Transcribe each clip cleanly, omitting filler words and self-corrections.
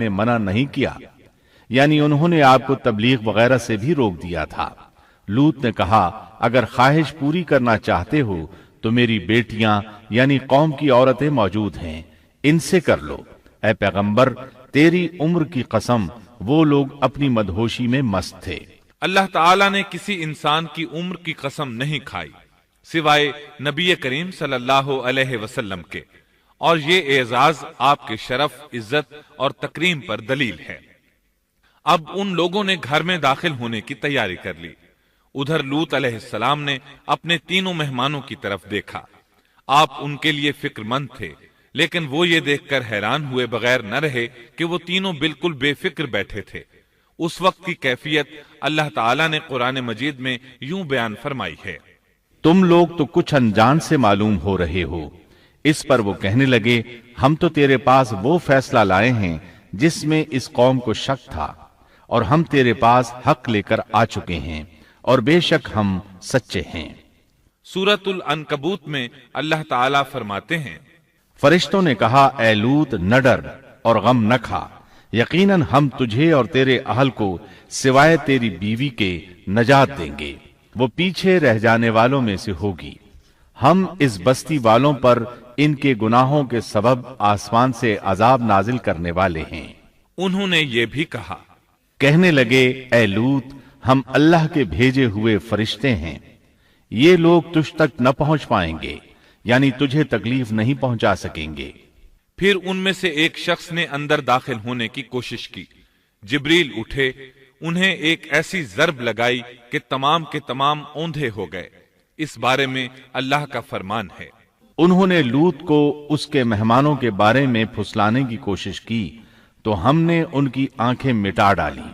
نے منع نہیں کیا، یعنی انہوں نے آپ کو تبلیغ وغیرہ سے بھی روک دیا تھا۔ لوط نے کہا اگر خواہش پوری کرنا چاہتے ہو تو میری بیٹیاں یعنی قوم کی عورتیں موجود ہیں، ان سے کر لو۔ اے پیغمبر تیری عمر کی قسم وہ لوگ اپنی مدہوشی میں مست تھے۔ اللہ تعالیٰ نے کسی انسان کی عمر کی قسم نہیں کھائی سوائے نبی کریم صلی اللہ علیہ وسلم کے، اور یہ اعزاز آپ کے شرف، عزت اور تکریم پر دلیل ہے۔ اب ان لوگوں نے گھر میں داخل ہونے کی تیاری کر لی۔ ادھر لوط علیہ السلام نے اپنے تینوں مہمانوں کی طرف دیکھا۔ آپ ان کے لیے فکر مند تھے، لیکن وہ یہ دیکھ کر حیران ہوئے بغیر نہ رہے کہ وہ تینوں بالکل بے فکر بیٹھے تھے۔ اس وقت کی کیفیت اللہ تعالیٰ نے قرآن مجید میں یوں بیان فرمائی ہے: تم لوگ تو کچھ انجان سے معلوم ہو رہے ہو۔ اس پر وہ کہنے لگے ہم تو تیرے پاس وہ فیصلہ لائے ہیں جس میں اس قوم کو شک تھا، اور ہم تیرے پاس حق لے کر آ چکے ہیں، اور بے شک ہم سچے ہیں۔ سورۃ العنکبوت میں اللہ تعالیٰ فرماتے ہیں: فرشتوں نے کہا اے لوط نہ ڈر اور غم نہ کھا، یقیناً ہم تجھے اور تیرے اہل کو سوائے تیری بیوی کے نجات دیں گے، وہ پیچھے رہ جانے والوں میں سے ہوگی۔ ہم اس بستی والوں پر ان کے گناہوں کے سبب آسمان سے عذاب نازل کرنے والے ہیں۔ انہوں نے یہ بھی کہا، کہنے لگے اے لوط ہم اللہ کے بھیجے ہوئے فرشتے ہیں، یہ لوگ تجھ تک نہ پہنچ پائیں گے، یعنی تجھے تکلیف نہیں پہنچا سکیں گے۔ پھر ان میں سے ایک شخص نے اندر داخل ہونے کی کوشش کی۔ جبریل اٹھے، انہیں ایک ایسی ضرب لگائی کہ تمام کے تمام اوندھے ہو گئے۔ اس بارے میں اللہ کا فرمان ہے: انہوں نے لوط کو اس کے مہمانوں کے بارے میں پھسلانے کی کوشش کی تو ہم نے ان کی آنکھیں مٹا ڈالی۔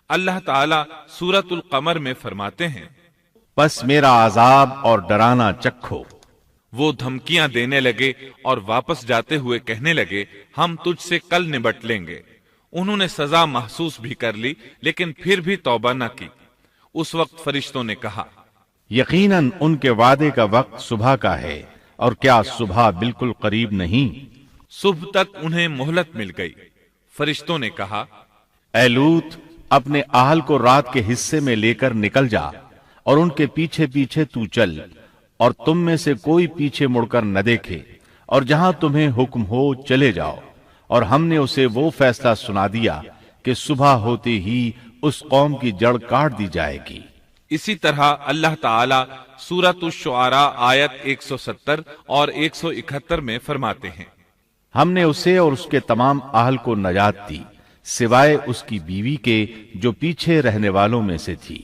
اللہ تعالیٰ سورۃ القمر میں فرماتے ہیں: پس میرا عذاب اور ڈرانا چکھو۔ وہ دھمکیاں دینے لگے اور واپس جاتے ہوئے کہنے لگے ہم تجھ سے کل نبٹ لیں گے۔ انہوں نے سزا محسوس بھی کر لی لیکن پھر بھی توبہ نہ کی۔ اس وقت فرشتوں نے کہا، یقیناً ان کے وعدے کا وقت صبح کا ہے، اور کیا صبح بالکل قریب نہیں؟ صبح تک انہیں مہلت مل گئی۔ فرشتوں نے کہا، اے لوط اپنے اہل کو رات کے حصے میں لے کر نکل جا، اور ان کے پیچھے پیچھے تو چل، اور تم میں سے کوئی پیچھے مڑ کر نہ دیکھے، اور جہاں تمہیں حکم ہو چلے جاؤ۔ اور ہم نے اسے وہ فیصلہ سنا دیا کہ صبح ہوتے ہی اس قوم کی جڑ کاٹ دی جائے گی۔ اسی طرح اللہ تعالیٰ سورۃ الشعراء آیت 170 اور 171 میں فرماتے ہیں: ہم نے اسے اور اس کے تمام اہل کو نجات دی سوائے اس کی بیوی کے جو پیچھے رہنے والوں میں سے تھی۔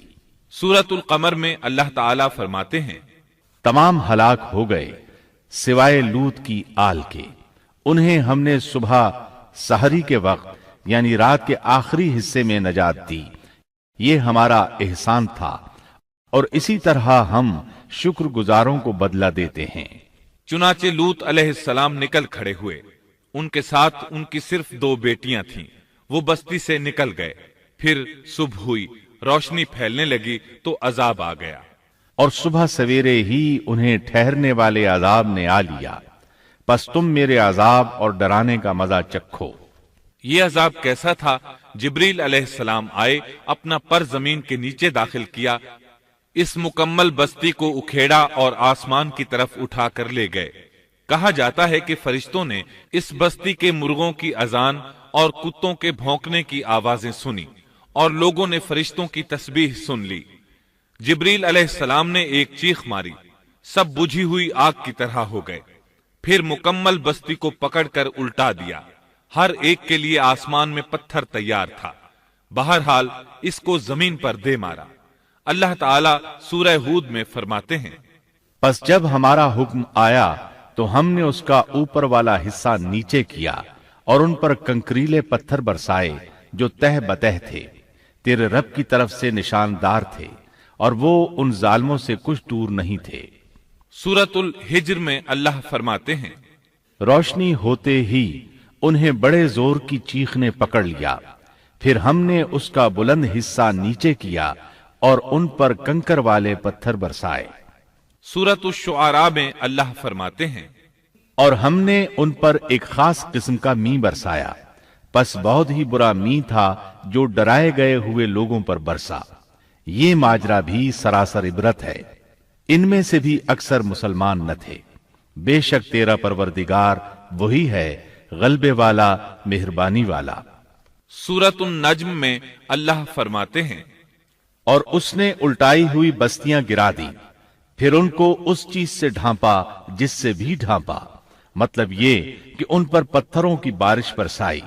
سورۃ القمر میں اللہ تعالیٰ فرماتے ہیں: تمام ہلاک ہو گئے سوائے لوط کی آل کے، انہیں ہم نے صبح سحری کے وقت یعنی رات کے آخری حصے میں نجات دی، یہ ہمارا احسان تھا، اور اسی طرح ہم شکر گزاروں کو بدلہ دیتے ہیں۔ چنانچہ لوط علیہ السلام نکل کھڑے ہوئے، ان کے ساتھ ان کی صرف 2 بیٹیاں تھیں، وہ بستی سے نکل گئے۔ پھر صبح ہوئی، روشنی پھیلنے لگی تو عذاب آ گیا، اور صبح سویرے ہی انہیں ٹھہرنے والے عذاب نے آ لیا، پس تم میرے عذاب اور ڈرانے کا مزہ چکھو۔ یہ عذاب کیسا تھا؟ جبریل علیہ السلام آئے، اپنا پر زمین کے نیچے داخل کیا، اس مکمل بستی کو اکھیڑا اور آسمان کی طرف اٹھا کر لے گئے۔ کہا جاتا ہے کہ فرشتوں نے اس بستی کے مرغوں کی اذان اور کتوں کے بھونکنے کی آوازیں سنی، اور لوگوں نے فرشتوں کی تسبیح سن لی۔ جبریل علیہ السلام نے ایک چیخ ماری، سب بجھی ہوئی آگ کی طرح ہو گئے، پھر مکمل بستی کو پکڑ کر الٹا دیا، ہر ایک کے لیے آسمان میں پتھر تیار تھا، بہرحال اس کو زمین پر دے مارا۔ اللہ تعالیٰ سورہ ہود میں فرماتے ہیں: پس جب ہمارا حکم آیا تو ہم نے اس کا اوپر والا حصہ نیچے کیا اور ان پر کنکریلے پتھر برسائے جو تہ بتہ تھے، تیرے رب کی طرف سے نشاندار تھے، اور وہ ان ظالموں سے کچھ دور نہیں تھے۔ سورۃ الحجر میں اللہ فرماتے ہیں: روشنی ہوتے ہی انہیں بڑے زور کی چیخ نے پکڑ لیا، پھر ہم نے اس کا بلند حصہ نیچے کیا اور ان پر کنکر والے پتھر برسائے۔ سورۃ الشعراء میں اللہ فرماتے ہیں: اور ہم نے ان پر ایک خاص قسم کا می برسایا، بس بہت ہی برا می تھا جو ڈرائے گئے ہوئے لوگوں پر برسا۔ یہ ماجرا بھی سراسر عبرت ہے، ان میں سے بھی اکثر مسلمان نہ تھے۔ بے شک تیرا پروردگار وہی ہے غلبے والا، مہربانی والا۔ سورۃ النجم میں اللہ فرماتے ہیں، اور اس نے الٹائی ہوئی بستیاں گرا دی، پھر ان کو اس چیز سے ڈھانپا جس سے بھی ڈھانپا، مطلب یہ کہ ان پر پتھروں کی بارش برسائی۔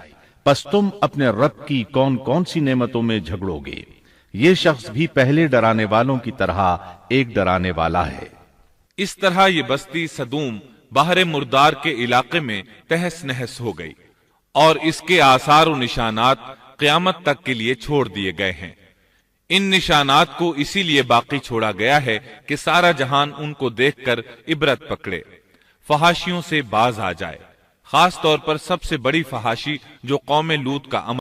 پس تم اپنے رب کی کون کون سی نعمتوں میں جھگڑو گے؟ یہ شخص بھی پہلے ڈرانے والوں کی طرح ایک ڈرانے والا ہے۔ اس طرح یہ بستی سدوم باہر مردار کے علاقے میں تہس نہس ہو گئی، اور اس کے آثار و نشانات قیامت تک کے لیے چھوڑ دیے گئے ہیں۔ ان نشانات کو اسی لیے باقی چھوڑا گیا ہے کہ سارا جہان ان کو دیکھ کر عبرت پکڑے، فحاشیوں سے باز آ جائے، خاص طور پر سب سے بڑی فحاشی جو قوم لوط کا عمل